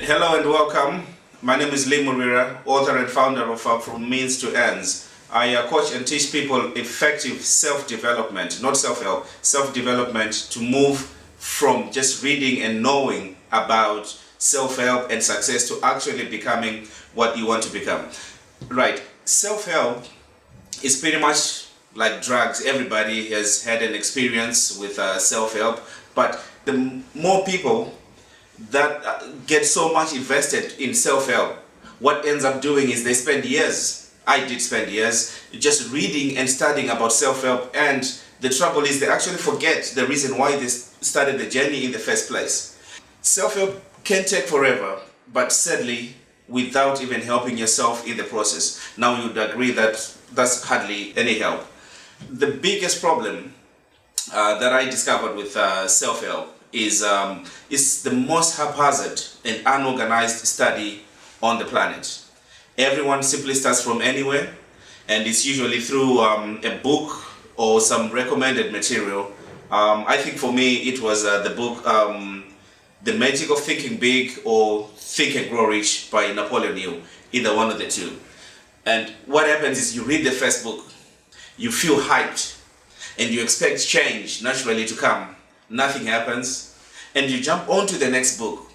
Hello and welcome. My name is Murwira, author and founder of From Means to Ends. I coach and teach people effective self-development, not self-help, self-development to move from just reading and knowing about self-help and success to actually becoming what you want to become. Right, self-help is pretty much like drugs. Everybody has had an experience with self-help, but the more people that get so much invested in self-help, what ends up doing is they spend years, I did spend years, just reading and studying about self-help, and the trouble is they actually forget the reason why they started the journey in the first place. Self-help can take forever, but sadly, without even helping yourself in the process. Now you'd agree that that's hardly any help. The biggest problem that I discovered with self-help is the most haphazard and unorganized study on the planet. Everyone simply starts from anywhere, and it's usually through a book or some recommended material. I think for me it was the book The Magic of Thinking Big or Think and Grow Rich by Napoleon Hill, either one of the two. And what happens is you read the first book, you feel hyped, and you expect change naturally to come. Nothing happens, and you jump onto the next book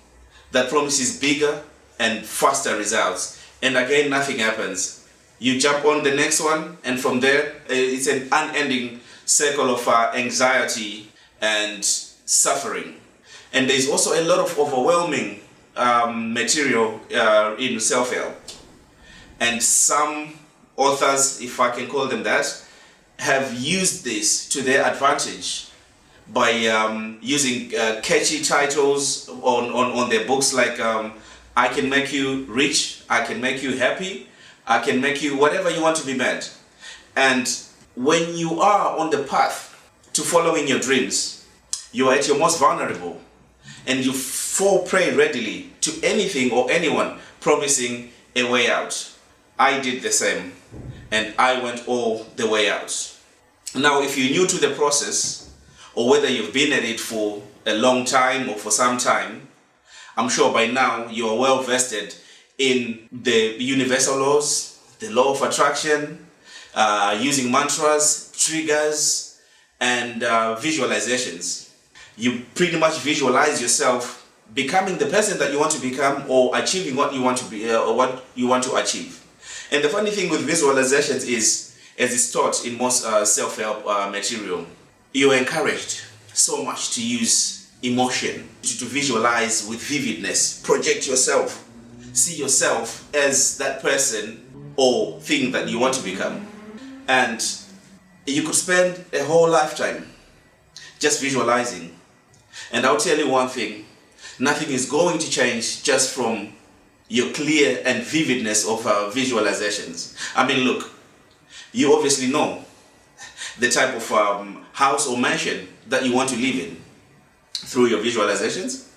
that promises bigger and faster results, and again nothing happens. You jump on the next one, and from there it's an unending circle of anxiety and suffering. And there's also a lot of overwhelming material in self-help, and some authors, if I can call them that, have used this to their advantage by using catchy titles on their books, like I can make you rich, I can make you happy, I can make you whatever you want to be made. And when you are on the path to following your dreams, you are at your most vulnerable, and you fall prey readily to anything or anyone promising a way out. I did the same, and I went all the way out. Now, if you're new to the process, or whether you've been at it for a long time or for some time, I'm sure by now you're well vested in the universal laws, the law of attraction, using mantras, triggers, and visualizations. You pretty much visualize yourself becoming the person that you want to become, or achieving what you want to be, or what you want to achieve. And the funny thing with visualizations is, as it's taught in most self-help material, you're encouraged so much to use emotion, to visualize with vividness, project yourself, see yourself as that person or thing that you want to become. And you could spend a whole lifetime just visualizing. And I'll tell you one thing, nothing is going to change just from your clear and vividness of visualizations. I mean, look, you obviously know the type of house or mansion that you want to live in through your visualizations.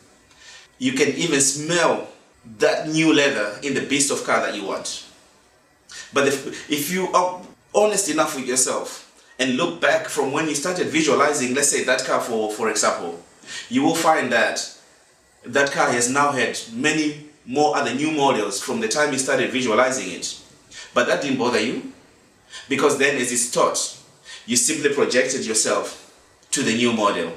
You can even smell that new leather in the beast of car that you want. But if you are honest enough with yourself and look back from when you started visualizing, let's say that car for example, you will find that that car has now had many more other new models from the time you started visualizing it. But that didn't bother you, because then, as it's taught, you simply projected yourself to the new model,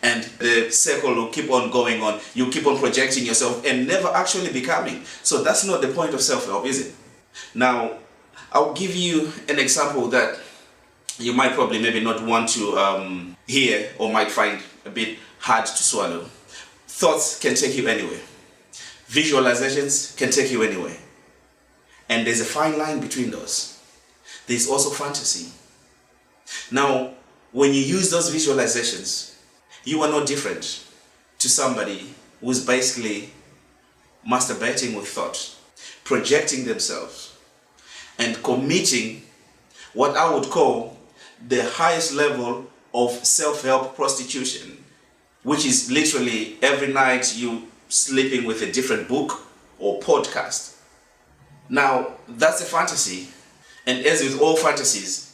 and the circle will keep on going on. You keep on projecting yourself and never actually becoming. So that's not the point of self-help, is it? Now, I'll give you an example that you might probably maybe not want to hear, or might find a bit hard to swallow. Thoughts can take you anywhere. Visualizations can take you anywhere. And there's a fine line between those. There's also fantasy. Now, when you use those visualizations, you are no different to somebody who's basically masturbating with thought, projecting themselves, and committing what I would call the highest level of self-help prostitution, which is literally every night you sleeping with a different book or podcast. Now, that's a fantasy. And as with all fantasies,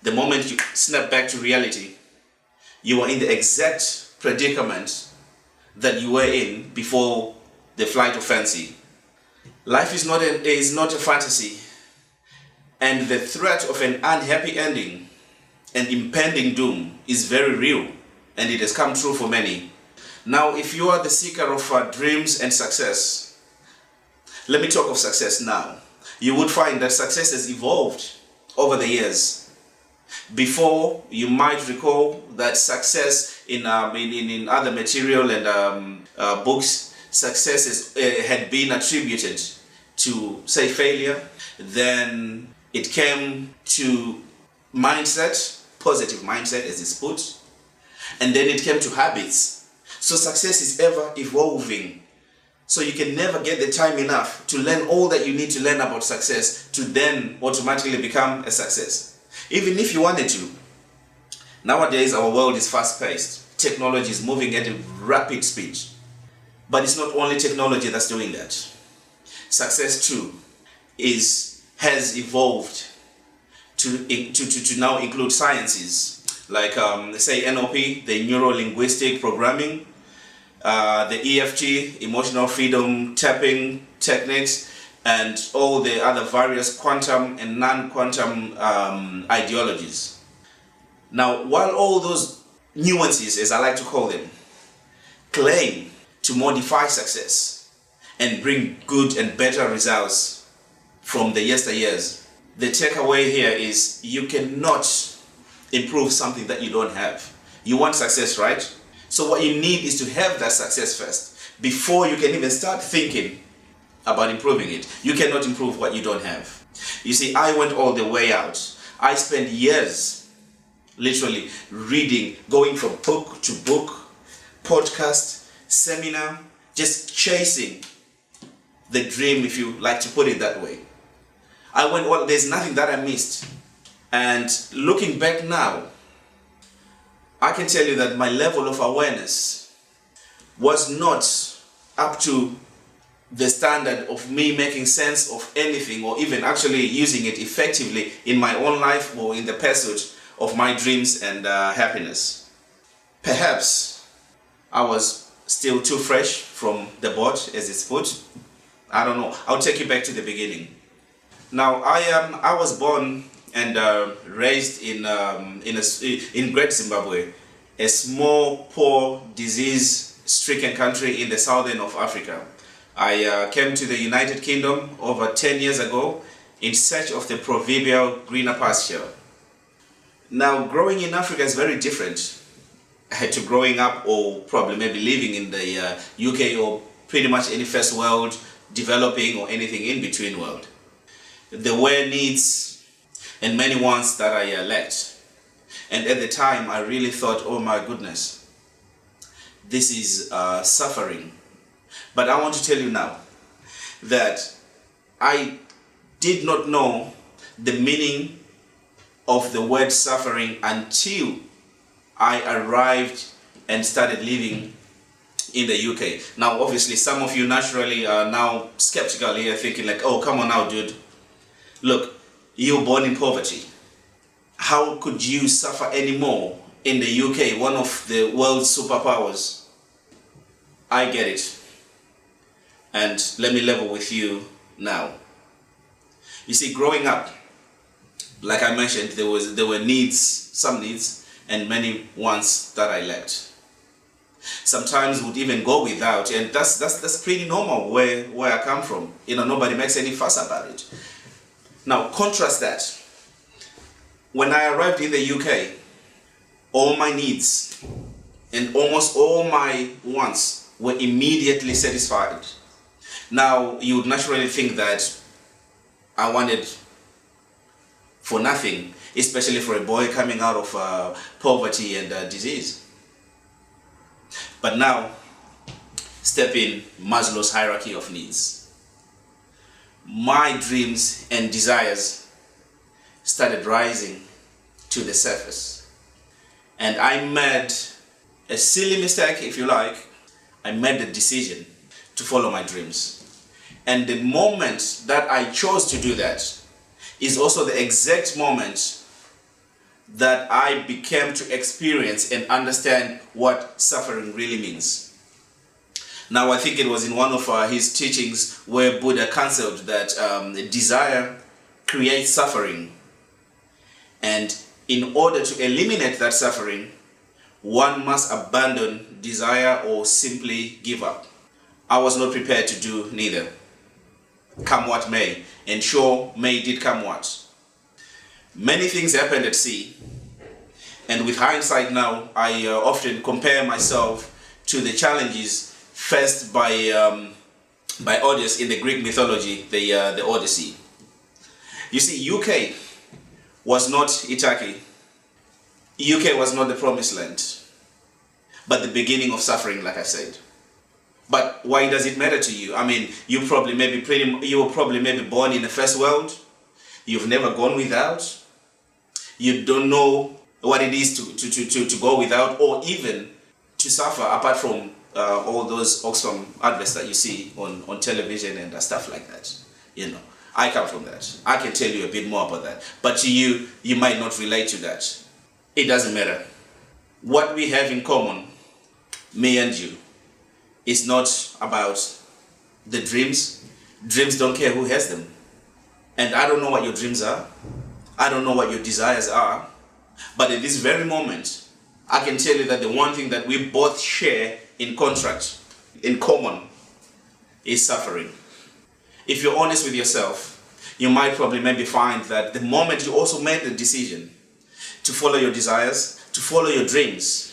the moment you snap back to reality, you are in the exact predicament that you were in before the flight of fancy. Life is not a fantasy, and the threat of an unhappy ending and impending doom is very real, and it has come true for many. Now, if you are the seeker of dreams and success, let me talk of success now. You would find that success has evolved over the years. Before, you might recall that success in other material and books, success had been attributed to, say, failure. Then it came to mindset, positive mindset as it's put, and then it came to habits. So success is ever evolving. So you can never get the time enough to learn all that you need to learn about success to then automatically become a success. Even if you wanted to. Nowadays our world is fast-paced. Technology is moving at a rapid speed. But it's not only technology that's doing that. Success too has evolved to now include sciences like say NLP, the neuro-linguistic programming, the EFT, emotional freedom tapping techniques, and all the other various quantum and non-quantum ideologies. Now, while all those nuances, as I like to call them, claim to modify success and bring good and better results from the yesteryears, the takeaway here is you cannot improve something that you don't have. You want success, right? So what you need is to have that success first before you can even start thinking about improving it. You cannot improve what you don't have. You see, I went all the way out. I spent years literally reading, going from book to book, podcast, seminar, just chasing the dream, if you like to put it that way. There's nothing that I missed. And looking back now, I can tell you that my level of awareness was not up to the standard of me making sense of anything or even actually using it effectively in my own life or in the pursuit of my dreams and happiness. Perhaps I was still too fresh from the boat, as it's put. I don't know. I'll take you back to the beginning. Now, I was born and raised in Great Zimbabwe, a small, poor, disease-stricken country in the southern of Africa. I came to the United Kingdom over 10 years ago in search of the proverbial greener pasture. Now, growing in Africa is very different to growing up or probably maybe living in the UK or pretty much any first world, developing or anything in between world. There were needs and many wants that I lacked. And at the time, I really thought, oh my goodness, this is suffering. But I want to tell you now that I did not know the meaning of the word suffering until I arrived and started living in the UK. Now, obviously, some of you naturally are now skeptical here, thinking like, oh, come on now, dude. Look, you were born in poverty. How could you suffer anymore in the UK, one of the world's superpowers? I get it. And let me level with you now. You see, growing up, like I mentioned, there were needs, some needs, and many wants that I lacked. Sometimes would even go without, and that's pretty normal where I come from. You know, nobody makes any fuss about it. Now, contrast that. When I arrived in the UK, all my needs and almost all my wants were immediately satisfied. Now, you would naturally think that I wanted for nothing, especially for a boy coming out of poverty and disease. But now, step in Maslow's hierarchy of needs. My dreams and desires started rising to the surface. And I made a silly mistake, if you like. I made the decision to follow my dreams. And the moment that I chose to do that is also the exact moment that I began to experience and understand what suffering really means. Now, I think it was in one of his teachings where Buddha counseled that desire creates suffering. And in order to eliminate that suffering, one must abandon desire or simply give up. I was not prepared to do neither. Come what may, and sure may did come what. Many things happened at sea, and with hindsight now, I often compare myself to the challenges faced by Odysseus in the Greek mythology, the Odyssey. You see, UK was not Itaki. UK was not the promised land, but the beginning of suffering, like I said. But why does it matter to you? I mean, you were probably maybe born in the first world. You've never gone without. You don't know what it is to go without, or even to suffer, apart from all those Oxfam adverts that you see on television and stuff like that. You know, I come from that. I can tell you a bit more about that. But to you, you might not relate to that. It doesn't matter. What we have in common, me and you, is not about the dreams. Dreams don't care who has them. And I don't know what your dreams are. I don't know what your desires are. But at this very moment, I can tell you that the one thing that we both share in common, is suffering. If you're honest with yourself, you might probably maybe find that the moment you also made the decision to follow your desires, to follow your dreams,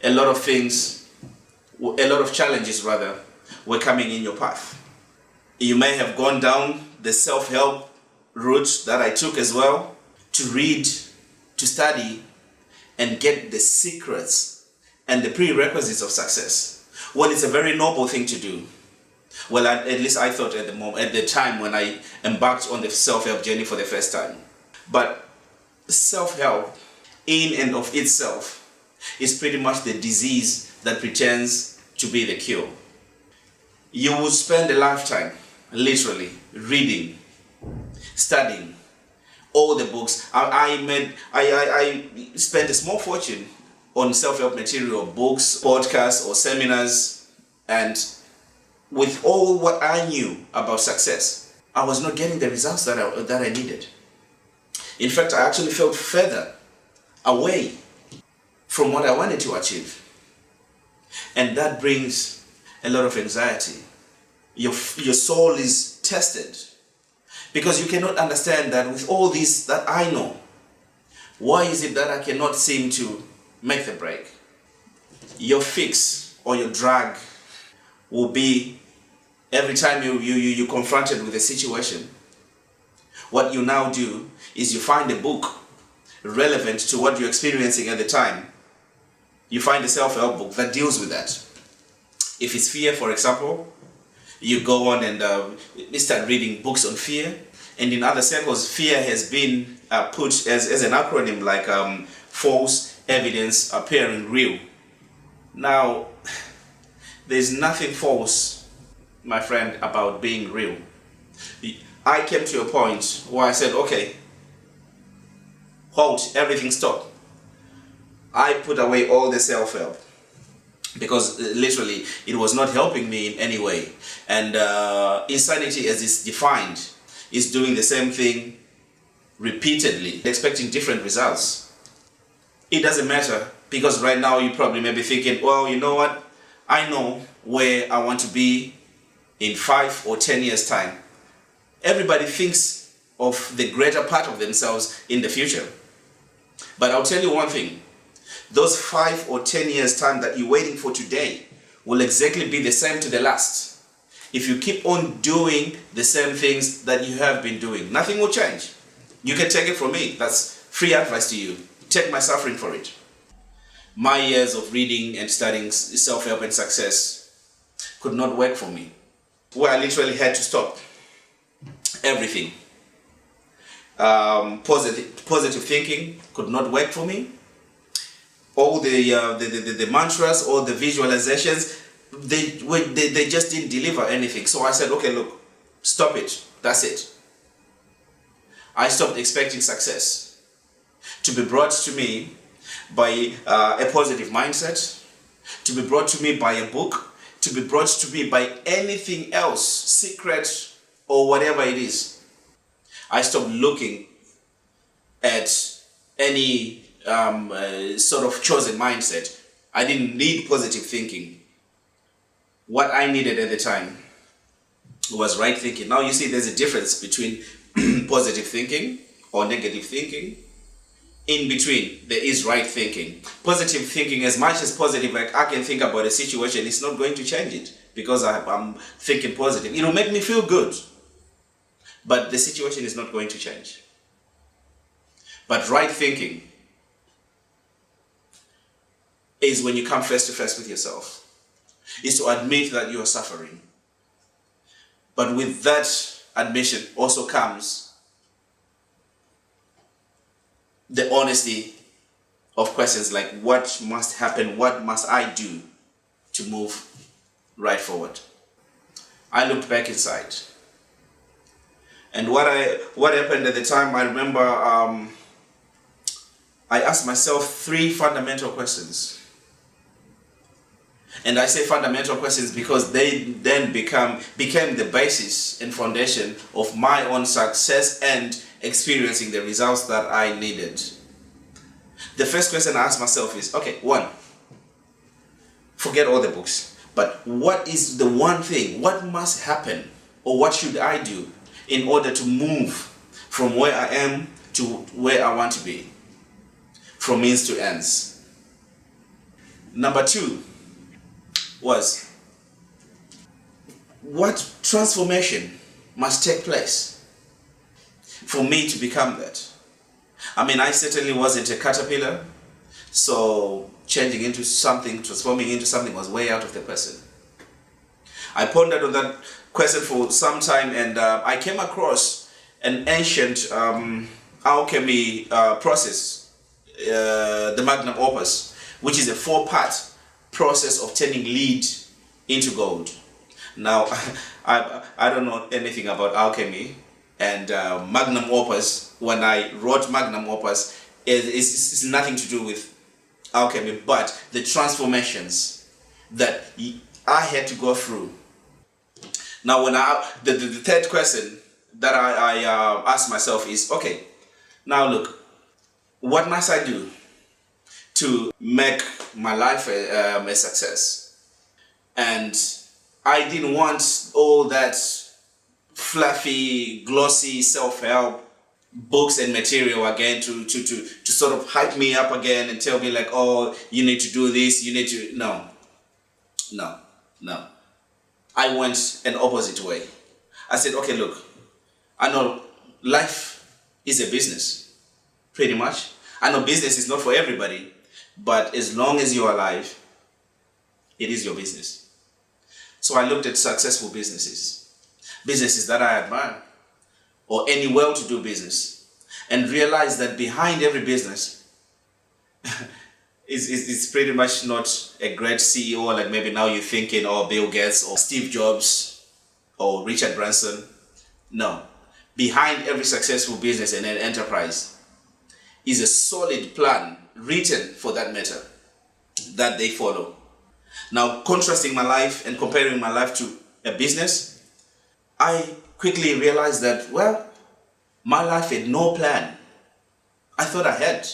a lot of challenges rather, were coming in your path. You may have gone down the self-help route that I took as well, to read, to study, and get the secrets and the prerequisites of success. Well, it's a very noble thing to do. Well, at least I thought at the time when I embarked on the self-help journey for the first time. But self-help, in and of itself, is pretty much the disease that pretends to be the cure. You will spend a lifetime, literally, reading, studying all the books. I spent a small fortune on self-help material, books, podcasts, or seminars, and with all what I knew about success, I was not getting the results that I needed. In fact, I actually felt further away from what I wanted to achieve. And that brings a lot of anxiety. Your soul is tested because you cannot understand that with all this that I know, why is it that I cannot seem to make the break? Your fix or your drag will be every time you're confronted with a situation. What you now do is you find a book relevant to what you're experiencing at the time. You find a self-help book that deals with that. If it's fear, for example, you go on and start reading books on fear. And in other circles, fear has been put as an acronym like false evidence appearing real. Now, there's nothing false, my friend, about being real. I came to a point where I said, okay, halt, everything stop. I put away all the self-help because literally it was not helping me in any way. And insanity, as it's defined, is doing the same thing repeatedly, expecting different results. It doesn't matter because right now you probably may be thinking, well, you know what? I know where I want to be in 5 or 10 years' time. Everybody thinks of the greater part of themselves in the future. But I'll tell you one thing. Those 5 or 10 years' time that you're waiting for today will exactly be the same to the last. If you keep on doing the same things that you have been doing, nothing will change. You can take it from me. That's free advice to you. Take my suffering for it. My years of reading and studying self-help and success could not work for me. Where I literally had to stop everything. Positive thinking could not work for me. All the mantras or the visualizations, they just didn't deliver anything. So I said, okay, look, stop it. That's it. I stopped expecting success to be brought to me by a positive mindset, to be brought to me by a book, to be brought to me by anything else, secret or whatever it is. I stopped looking at any sort of chosen mindset. I didn't need positive thinking. What I needed at the time was right thinking. Now you see there's a difference between positive thinking or negative thinking. In between, there is right thinking. Positive thinking, as much as positive, like I can think about a situation, it's not going to change it because I'm thinking positive. It will make me feel good, but the situation is not going to change. But right thinking is when you come face to face with yourself, is to admit that you are suffering. But with that admission also comes the honesty of questions like, what must happen? What must I do to move right forward? I looked back inside. And what happened at the time, I remember I asked myself 3 fundamental questions. And I say fundamental questions because they then became the basis and foundation of my own success and experiencing the results that I needed. The first question I asked myself is, okay, 1, forget all the books, but what is the one thing, what must happen or what should I do in order to move from where I am to where I want to be, from means to ends? Number 2 was, what transformation must take place for me to become that? I mean, I certainly wasn't a caterpillar, so changing into something, transforming into something was way out of the question. I pondered on that question for some time, and I came across an ancient alchemy process, the magnum opus, which is a 4-part process of turning lead into gold. Now, I don't know anything about alchemy, and magnum opus, when I wrote magnum opus, it's nothing to do with alchemy, but the transformations that I had to go through. Now, when the third question that I asked myself is, okay, now look, what must I do to make my life a success? And I didn't want all that fluffy, glossy self-help books and material again to sort of hype me up again and tell me like, oh, you need to do this, you need to... No. I went an opposite way. I said, okay, look, I know life is a business, pretty much. I know business is not for everybody, but as long as you're alive, it is your business. So I looked at successful businesses that I admire, or any well-to-do business, and realized that behind every business is pretty much not a great CEO like maybe now you're thinking, or Bill Gates or Steve Jobs or Richard Branson. No. Behind every successful business and an enterprise is a solid plan written for that matter that they follow. Now, contrasting my life and comparing my life to a business, I quickly realized that, well, my life had no plan. I thought I had.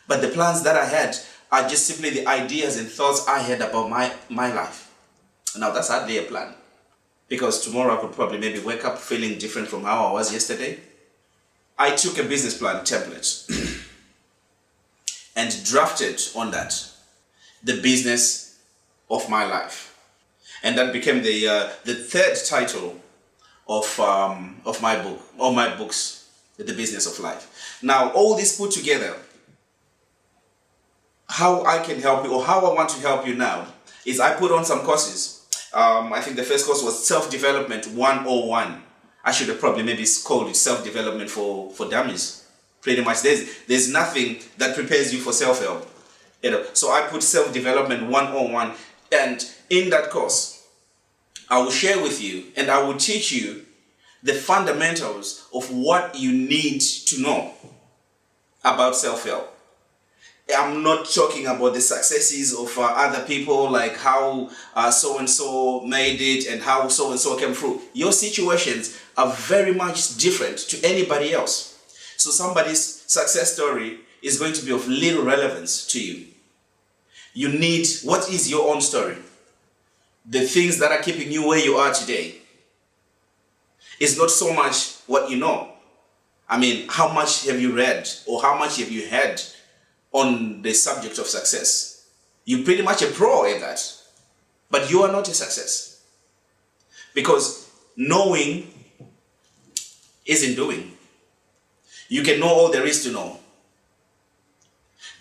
But the plans that I had are just simply the ideas and thoughts I had about my life. Now, that's hardly a plan. Because tomorrow I could probably maybe wake up feeling different from how I was yesterday. I took a business plan template and drafted on that the business of my life. And that became the third title of my book, or my books, The Business of Life. Now, all this put together, how I can help you, or how I want to help you now, is I put on some courses. I think the first course was Self-Development 101. I should have probably maybe called it Self-Development for Dummies. Pretty much, there's nothing that prepares you for self-help. So I put Self-Development 101, and in that course, I will share with you and I will teach you the fundamentals of what you need to know about self-help. I'm not talking about the successes of other people, like how so-and-so made it and how so-and-so came through. Your situations are very much different to anybody else. So somebody's success story is going to be of little relevance to you. You need, what is your own story? The things that are keeping you where you are today. It's not so much what you know. I mean, how much have you read or how much have you had on the subject of success? You're pretty much a pro at that, but you are not a success. Because knowing isn't doing. You can know all there is to know.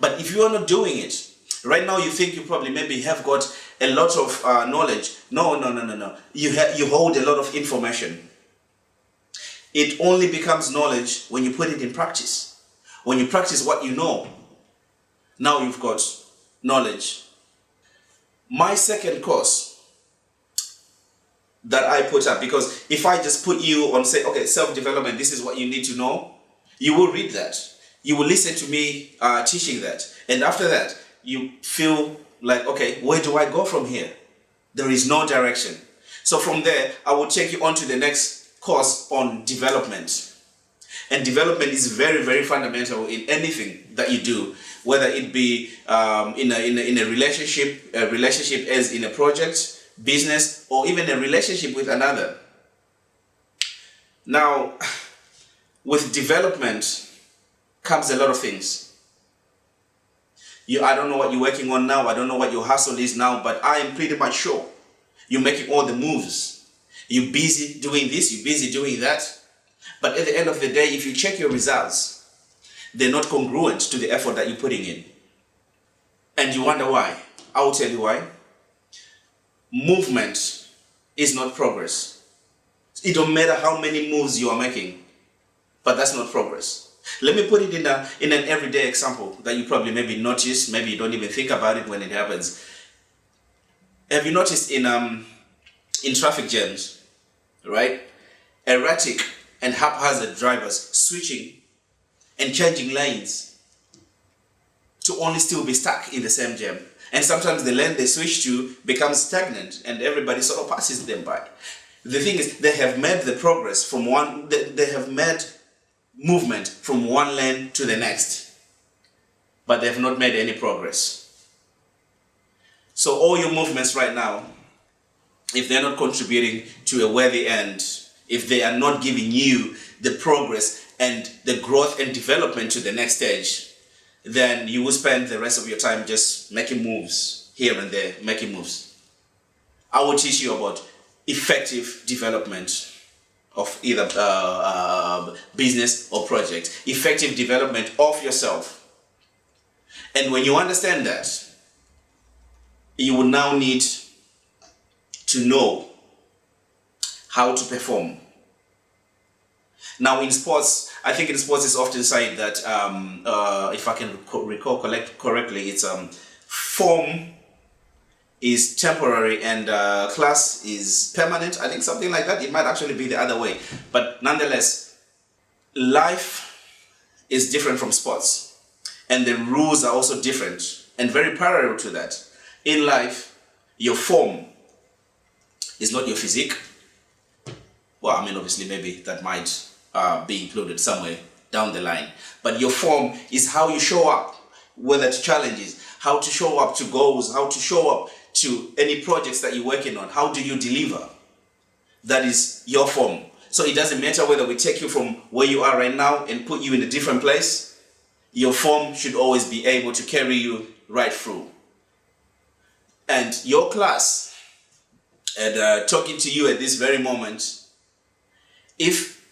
But if you are not doing it, right now you think you probably maybe have got a lot of knowledge. No. You hold a lot of information. It only becomes knowledge when you put it in practice. When you practice what you know, now you've got knowledge. My second course that I put up, because if I just put you on, say, okay, self-development, this is what you need to know, you will read that. You will listen to me teaching that. And after that, you feel like, okay, where do I go from here? There is no direction. So from there, I will take you on to the next course on development. And development is very, very fundamental in anything that you do, whether it be in a relationship as in a project, business, or even a relationship with another. Now, with development comes a lot of things. I don't know what you're working on now, I don't know what your hustle is now, but I am pretty much sure you're making all the moves. You're busy doing this, you're busy doing that. But at the end of the day, if you check your results, they're not congruent to the effort that you're putting in. And you wonder why. I will tell you why. Movement is not progress. It don't matter how many moves you are making, but that's not progress. Let me put it in an everyday example that you probably maybe notice, maybe you don't even think about it when it happens. Have you noticed in traffic jams, right? Erratic and haphazard drivers switching and changing lanes to only still be stuck in the same jam. And sometimes the lane they switch to becomes stagnant and everybody sort of passes them by. The thing is, they have made the progress from they have made movement from one lane to the next, but they have not made any progress. So all your movements right now, if they're not contributing to a worthy end, if they are not giving you the progress and the growth and development to the next stage, then you will spend the rest of your time just making moves here and there, making moves. I will teach you about effective development of either business or project, effective development of yourself. And when you understand that, you will now need to know how to perform. Now in sports, I think in sports it's often said that, if I can recall correctly, it's form is temporary and class is permanent. I think something like that. It might actually be the other way. But nonetheless, life is different from sports. And the rules are also different and very parallel to that. In life, your form is not your physique. Well, I mean, obviously, maybe that might be included somewhere down the line. But your form is how you show up, whether to challenges, how to show up to goals, how to show up to any projects that you're working on. How do you deliver? That is your form. So it doesn't matter whether we take you from where you are right now and put you in a different place. Your form should always be able to carry you right through. And your class, and talking to you at this very moment, if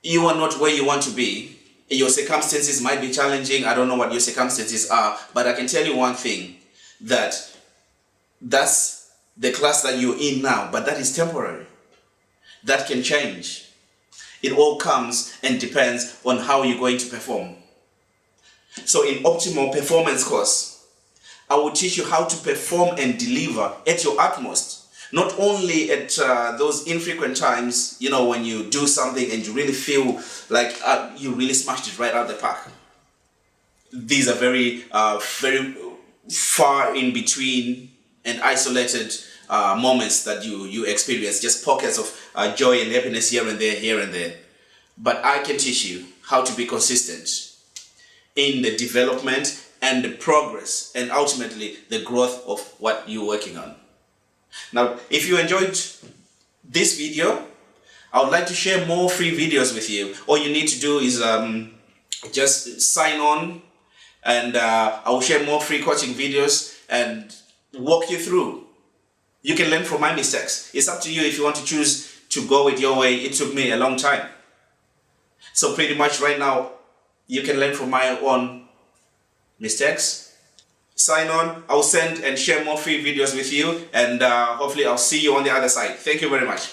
you are not where you want to be, your circumstances might be challenging. I don't know what your circumstances are, but I can tell you one thing, that's the class that you're in now, but that is temporary. That can change. It all comes and depends on how you're going to perform. So in Optimal Performance course, I will teach you how to perform and deliver at your utmost. Not only at those infrequent times, you know, when you do something and you really feel like you really smashed it right out the park. these are very far in between and isolated moments that you experience, just pockets of joy and happiness here and there. But I can teach you how to be consistent in the development and the progress and ultimately the growth of what you're working on. Now, if you enjoyed this video, I would like to share more free videos with you. All you need to do is just sign on, and I will share more free coaching videos and walk you through. You can learn from my mistakes. It's up to you if you want to choose to go it your way. It took me a long time. So pretty much right now, you can learn from my own mistakes. Sign on, I'll send and share more free videos with you, and hopefully I'll see you on the other side. Thank you very much.